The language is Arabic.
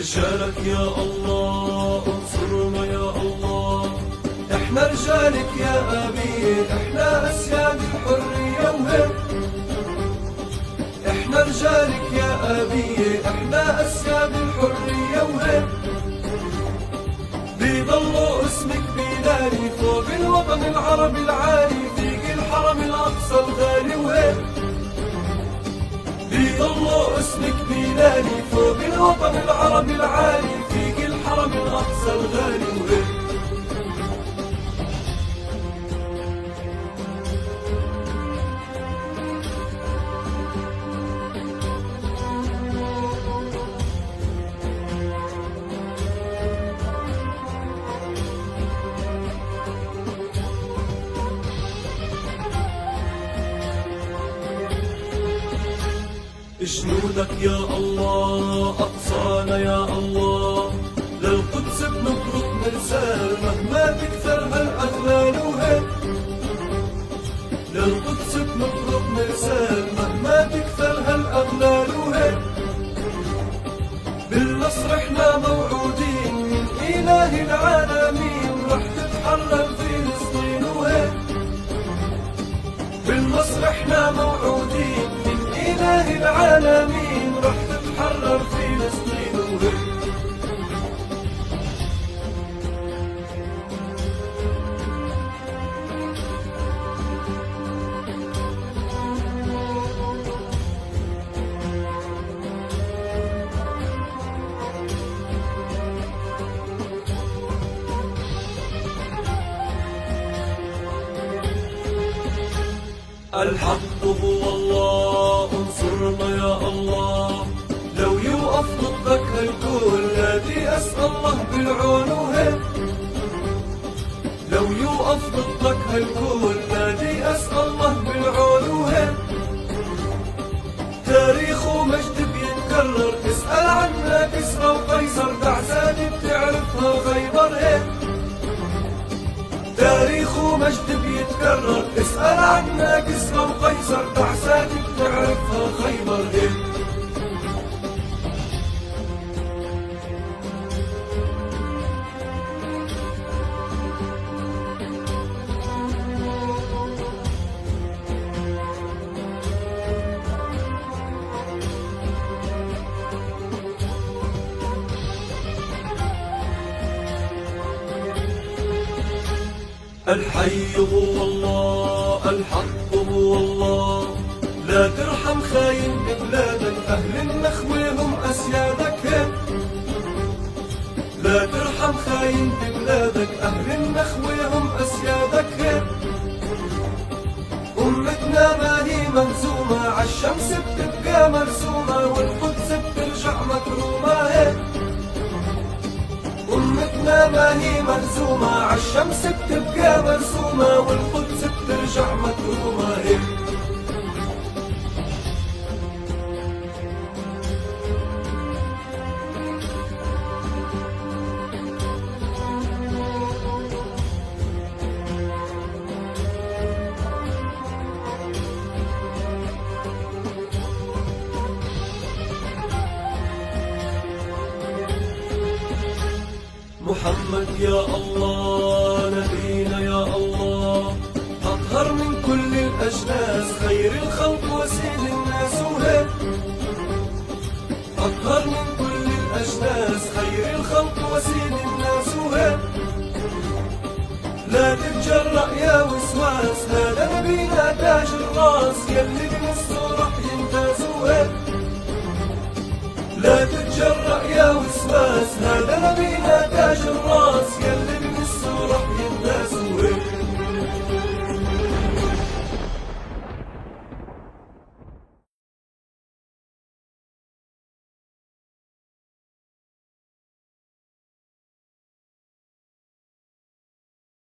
رجالك يا الله انصرنا يا الله، احنا رجالك يا امير، احنا اسياد الحرية وهيك. احنا رجالك يا امير، احنا اسياد الحرية وهيك. بيضلوا اسمك بينادي فوق الوطن العربي العالي، فيك الحرم الاقصى الغالي وهيك. بيضلوا اسمك بينادي فوق الوطن العربي العالي، فيك الحرم الاقصى الغالي وهيك. جنودك يا الله أقصانا يا الله، للقدس بنبرق مرسال مهما تكثر هالأغلال وهيك. للقدس بنبرق مرسال مهما تكثر هالأغلال وهيك. بالنصر احنا موعودين من إله العالمين، رح تتحرر فلسطين وهيك. بالنصر احنا موعودين من إله العالمين، رح تتحرر فلسطين وهيك. الحق هو الله انصرنا يا الله، لو يوقف ضدك هالكون نادي اسأل الله بالعون وهيك. لو يوقف ضدك هالكون نادي اسأل الله بالعون وهيك. تاريخ ومجد بيتكرر، اسأل عنا كسرى وقيصر، تعزاد بتعرفها خيبر هيك. تاريخ ومجد بيتكرر، اسأل عنا كسرى وقيصر، تعزاد بتعرفها خيبر هيك. الحي هو الله، الحق هو الله، لا ترحم خاين ببلادك، أهل النخوة هم أسيادك هيك. لا ترحم خاين ببلادك، أهل النخوة هم أسيادك هيك. أمتنا ما هي مهزومة، عالشمس بتبقى مرسومة، والقدس بترجع مكرومة هيك. أمتنا ما هي مهزومة، عالشمس بتبقى مرسومة، والقدس بترجع مكرومة هيك. محمد يا الله نبينا يا الله، أطهر من كل الأجناس، خير الخلق وسيد الناس وهيك. أطهر من كل الأجناس، خير الخلق وسيد الناس وهيك. لا تتجرأ يا وسواس، هذا نبينا تاج الراس، يلي بنصه رح يمتاز وهيك. لا تتجرأ يا وسواس، هذا نبينا تاج الراس،